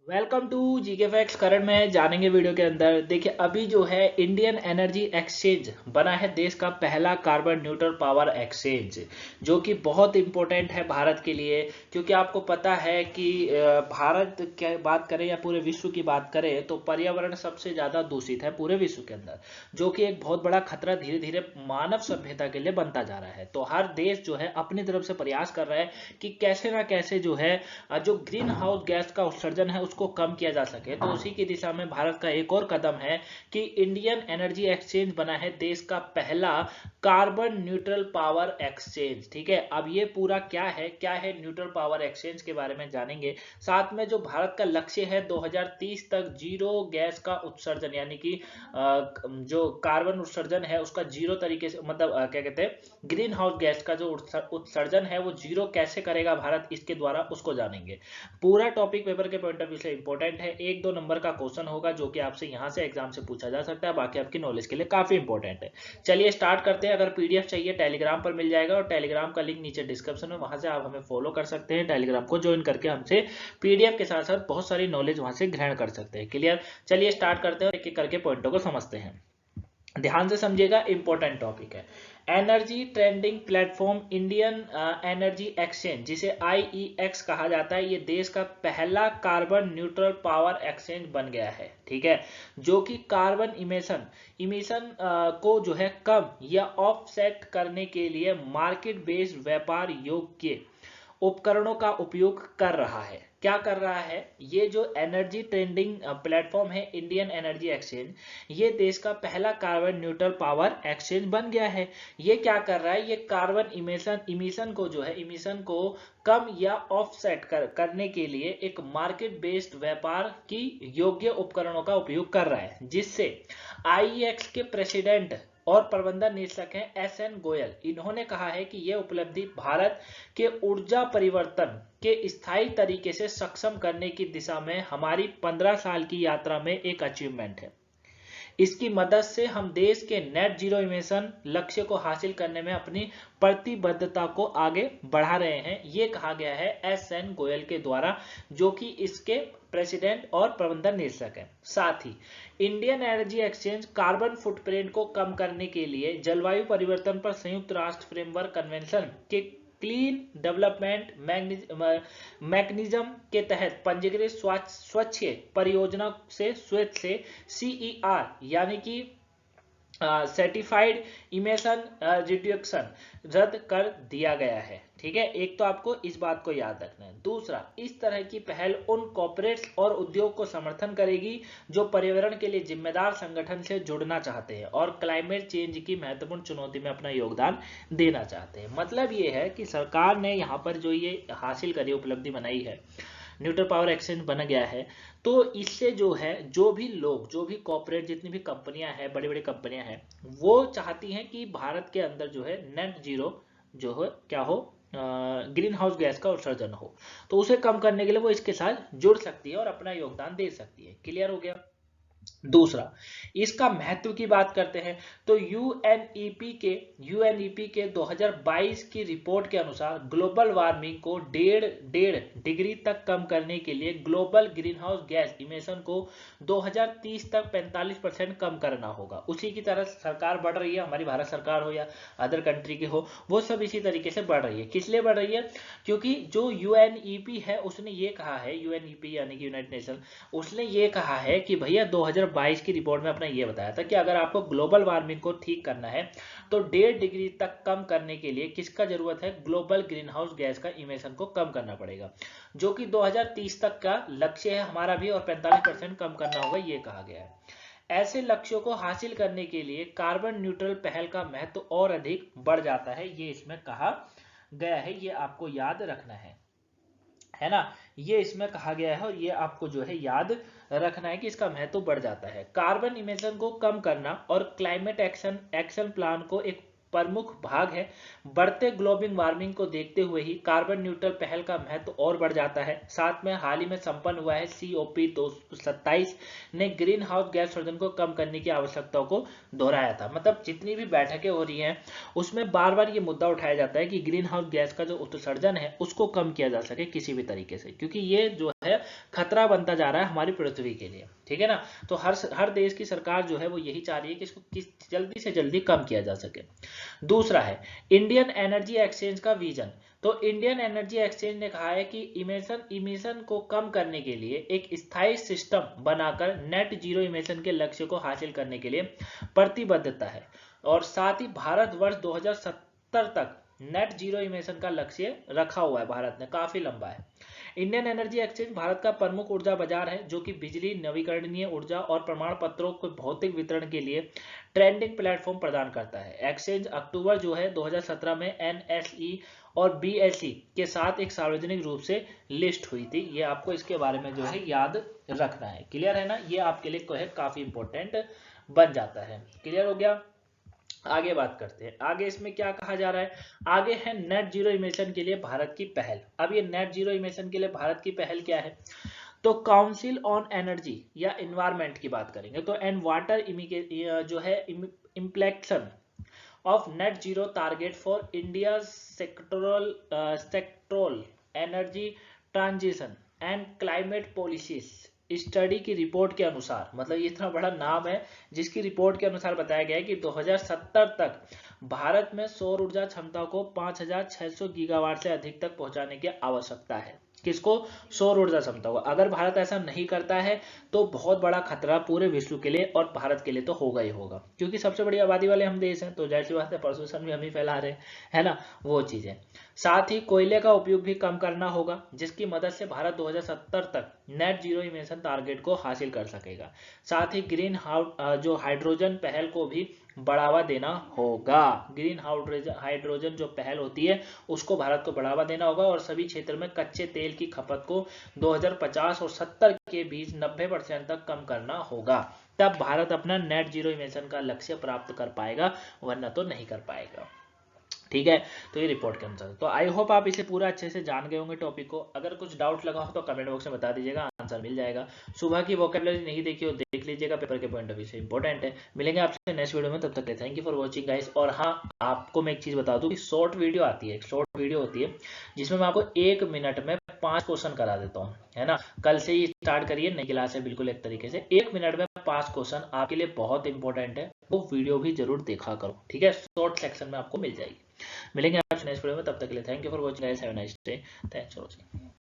Welcome to GK facts. Current में जानेंगे video के अंदर। देखिए, अभी जो है इंडियन एनर्जी एक्सचेंज बना है देश का पहला कार्बन न्यूट्रल पावर एक्सचेंज, जो कि बहुत इंपॉर्टेंट है भारत के लिए। क्योंकि आपको पता है कि भारत की बात करें या पूरे विश्व की बात करें तो पर्यावरण सबसे ज़्यादा दूषित है पूरे विश्व के अंदर, जो कि एक बहुत बड़ा खतरा धीरे धीरे मानव सभ्यता के लिए बनता जा रहा है। तो हर देश जो है अपनी तरफ से प्रयास कर रहा है कि कैसे ना कैसे जो है जो ग्रीन हाउस गैस का उत्सर्जन है उसको कम किया जा सके। तो उसी की दिशा में भारत का एक और कदम है कि इंडियन एनर्जी एक्सचेंज बना है देश का पहला कार्बन न्यूट्रल पावर एक्सचेंज। ठीक है, अब ये पूरा क्या है न्यूट्रल पावर एक्सचेंज के बारे में जानेंगे। साथ में जो भारत का लक्ष्य है 2030 तक जीरो गैस का उत्सर्जन, यानी कि जो कार्बन उत्सर्जन है उसका जीरो तरीके से, मतलब क्या कहते हैं, ग्रीन हाउस गैस का जो उत्सर्जन है वो जीरो कैसे करेगा भारत इसके द्वारा, उसको जानेंगे। पूरा टॉपिक पेपर के पॉइंट ऑफ व्यू से इंपॉर्टेंट है। 1-2 नंबर का क्वेश्चन होगा जो कि आपसे यहाँ से एग्जाम से पूछा जा सकता है, बाकी आपकी नॉलेज के लिए काफी इंपॉर्टेंट है। चलिए स्टार्ट करते हैं। अगर पीडीएफ चाहिए टेलीग्राम पर मिल जाएगा, और टेलीग्राम का लिंक नीचे डिस्क्रिप्शन में, वहां से आप हमें फॉलो कर सकते हैं। टेलीग्राम को ज्वाइन करके हमसे पीडीएफ के साथ साथ बहुत सारी नॉलेज वहां से ग्रहण कर सकते हैं। क्लियर? चलिए स्टार्ट करते हैं और एक एक करके पॉइंटों को समझते हैं। ध्यान से समझिएगा, इंपॉर्टेंट टॉपिक है। Energy trading platform Indian energy exchange, जिसे आईईएक्स कहा जाता है, ये देश का पहला कार्बन न्यूट्रल पावर एक्सचेंज बन गया है। ठीक है, जो कि कार्बन इमिशन को जो है कम या ऑफसेट करने के लिए मार्केट बेस्ड व्यापार योग्य उपकरणों का उपयोग कर रहा है। क्या कर रहा है? ये जो एनर्जी ट्रेडिंग प्लेटफॉर्म है इंडियन एनर्जी एक्सचेंज, ये देश का पहला कार्बन न्यूट्रल पावर एक्सचेंज बन गया है। ये क्या कर रहा है? ये कार्बन इमिशन को जो है, इमिशन को कम या ऑफसेट करने के लिए एक मार्केट बेस्ड व्यापार की योग्य उपकरणों का उपयोग कर रहा है, जिससे आईईएक्स के प्रेसिडेंट और प्रबंधन निदेशक हैं एस एन गोयल। इन्होंने कहा है कि यह उपलब्धि भारत के ऊर्जा परिवर्तन के स्थायी तरीके से सक्षम करने की दिशा में हमारी 15 साल की यात्रा में एक अचीवमेंट है। इसकी मदद से हम देश के नेट जीरो इमिशन लक्ष्य को हासिल करने में अपनी प्रतिबद्धता को आगे बढ़ा रहे हैं। ये कहा गया है एस एन गोयल के द्वारा, जो कि इसके प्रेसिडेंट और प्रबंधन निदेशक हैं। साथ ही Indian energy exchange carbon footprint को कम करने के लिए जलवायु परिवर्तन पर संयुक्त राष्ट्र फ्रेमवर्क कन्वेंशन के क्लीन डेवलपमेंट मैकेनिज्म के तहत पंजीकृत स्वच्छ परियोजना से स्वेत से सीईआर, यानी कि सर्टिफाइड इमिशन रिडक्शन रद्द कर दिया गया है। ठीक है, एक तो आपको इस बात को याद रखना है। दूसरा, इस तरह की पहल उन कॉर्पोरेट्स और उद्योग को समर्थन करेगी जो पर्यावरण के लिए जिम्मेदार संगठन से जुड़ना चाहते हैं और क्लाइमेट चेंज की महत्वपूर्ण चुनौती में अपना योगदान देना चाहते हैं। मतलब ये है कि सरकार ने यहाँ पर जो ये हासिल करी, उपलब्धि बनाई है, न्यूट्रल पावर एक्सचेंज बन गया है, तो इससे जो है जो भी कॉर्पोरेट, जितनी भी कंपनियां हैं, बड़ी बड़ी कंपनियां हैं, वो चाहती हैं कि भारत के अंदर जो है नेट जीरो जो है क्या हो, ग्रीन हाउस गैस का उत्सर्जन हो। तो उसे कम करने के लिए वो इसके साथ जुड़ सकती है और अपना योगदान दे सकती है। क्लियर हो गया? दूसरा, इसका महत्व की बात करते हैं तो यूएनईपी के 2022 की रिपोर्ट के अनुसार ग्लोबल वार्मिंग को डेढ़ डेढ़ डिग्री तक कम करने के लिए global green house gas emission को 2030 तक 45% कम करना होगा। उसी की तरह सरकार बढ़ रही है, हमारी भारत सरकार हो या अदर कंट्री की हो, वो सब इसी तरीके से बढ़ रही है। किस लिए बढ़ रही है? क्योंकि जो यूएनईपी है उसने ये कहा है, यूएनईपी यानी कि यूनाइटेड नेशन, उसने ये कहा है कि भैया 2022 की रिपोर्ट में अपना ये बताया था कि अगर आपको ग्लोबल वार्मिंग को ठीक करना है तो 1.5 डिग्री तक कम करने के लिए किसका जरूरत है? ग्लोबल ग्रीन हाउस गैस का इमिशन को कम करना पड़ेगा, जो कि 2030 तक का लक्ष्य है हमारा भी, और 45% कम करना होगा, ये कहा गया है। ऐसे लक्ष्यों को हासिल करने के लिए कार्बन न्यूट्रल पहल का महत्व और अधिक बढ़ जाता है, ये इसमें कहा गया है। ये आपको याद रखना है ना? ये इसमें कहा गया है और ये आपको जो है याद रखना है कि इसका महत्व बढ़ जाता है। कार्बन इमिशन को कम करना और क्लाइमेट एक्शन प्लान को एक प्रमुख भाग है। बढ़ते ग्लोबल वार्मिंग को देखते हुए ही कार्बन न्यूट्रल पहल का महत्व और बढ़ जाता है। साथ में हाल ही में संपन्न हुआ है COP 227 ने ग्रीन हाउस गैस उत्सर्जन को कम करने की आवश्यकता को दोहराया था। मतलब जितनी भी बैठकें हो रही हैं उसमें बार बार ये मुद्दा उठाया जाता है कि ग्रीन हाउस गैस का जो उत्सर्जन है उसको कम किया जा सके किसी भी तरीके से, क्योंकि ये जो है खतरा बनता जा रहा है हमारी पृथ्वी के लिए। ठीक है ना, तो हर देश की सरकार जो है वो यही चाह रही है कि इसको जल्दी से जल्दी कम किया जा सके। दूसरा है इंडियन एनर्जी एक्सचेंज का विजन। तो इंडियन एनर्जी एक्सचेंज ने कहा है कि इमिशन को कम करने के लिए एक स्थायी सिस्टम बनाकर नेट जीरो इमिशन के लक्ष्य को हासिल करने के लिए प्रतिबद्धता है, और साथ ही भारत वर्ष 2070 तक नेट जीरो इमिशन का लक्ष्य रखा हुआ है भारत ने, काफी लंबा है। इंडियन एनर्जी एक्सचेंज भारत का प्रमुख ऊर्जा बाजार है जो कि बिजली, नवीकरणीय ऊर्जा और प्रमाण पत्रों को भौतिक वितरण के लिए ट्रेंडिंग प्लेटफॉर्म प्रदान करता है। एक्सचेंज अक्टूबर जो है 2017 में NSE और BSE के साथ एक सार्वजनिक रूप से लिस्ट हुई थी। ये आपको इसके बारे में जो है याद रखना है। क्लियर है ना, ये आपके लिए जो है काफी इंपॉर्टेंट बन जाता है। क्लियर हो गया, आगे बात करते हैं। आगे इसमें क्या कहा जा रहा है, आगे है नेट जीरो इमिशन के लिए भारत की पहल। अब ये नेट जीरो इमिशन के लिए भारत की पहल क्या है, तो काउंसिल ऑन एनर्जी या इन्वायरमेंट की बात करेंगे तो एंड वाटर जो है implication of net zero target for India sectoral energy transition and climate policies study की रिपोर्ट के अनुसार, मतलब ये इतना बड़ा नाम है जिसकी रिपोर्ट के अनुसार बताया गया है कि 2070 तक भारत में सौर ऊर्जा क्षमता को 5600 गीगावाट से अधिक तक पहुंचाने की आवश्यकता है। किसको, सौर ऊर्जा क्षमता को। अगर भारत ऐसा नहीं करता है तो बहुत बड़ा खतरा पूरे विश्व के लिए और भारत के लिए तो होगा ही होगा, क्योंकि सबसे बड़ी आबादी वाले हम देश हैं, तो जाहिर सी बात है प्रदूषण भी हम ही फैला रहे हैं, है ना, वो चीजें। साथ ही कोयले का उपयोग भी कम करना होगा, जिसकी मदद से भारत 2070 तक नेट जीरो इमिशन टारगेट को हासिल कर सकेगा। साथ ही ग्रीन जो हाइड्रोजन पहल को भी बढ़ावा देना होगा। ग्रीन हाइड्रोजन जो पहल होती है उसको भारत को बढ़ावा देना होगा, और सभी क्षेत्र में कच्चे तेल की खपत को 2050 और 70 के बीच 90% तक कम करना होगा। तब भारत अपना नेट जीरो इमिशन का लक्ष्य प्राप्त कर पाएगा, वरना तो नहीं कर पाएगा। ठीक है, तो ये रिपोर्ट के अनुसार। तो आई होप आप इसे पूरा अच्छे से जान गए होंगे टॉपिक को। अगर कुछ डाउट लगा हो तो कमेंट बॉक्स में बता दीजिएगा, आंसर मिल जाएगा। सुबह की वोकैबुलरी नहीं देखी हो देख लीजिएगा, पेपर के पॉइंट ऑफ व्यू से इंपॉर्टेंट है। मिलेंगे आपसे नेक्स्ट वीडियो में, तब तक के thank you for watching guys. और हाँ, आपको मैं एक चीज बता दूं कि शॉर्ट वीडियो आती है, एक शॉर्ट वीडियो होती है जिसमें मैं आपको 1 मिनट में 5 क्वेश्चन करा देता हूँ, है ना। कल से ही स्टार्ट करिए, नई क्लास है बिल्कुल एक तरीके से। 1 मिनट में 5 क्वेश्चन आपके लिए बहुत इंपॉर्टेंट है, वो वीडियो भी जरूर देखा करो। ठीक है, शॉर्ट सेक्शन में आपको मिल जाएगी। मिलेंगे आपसे नेक्स्ट वीडियो में, तब तक के लिए thank you for watching guys, have a nice day, thanks for watching.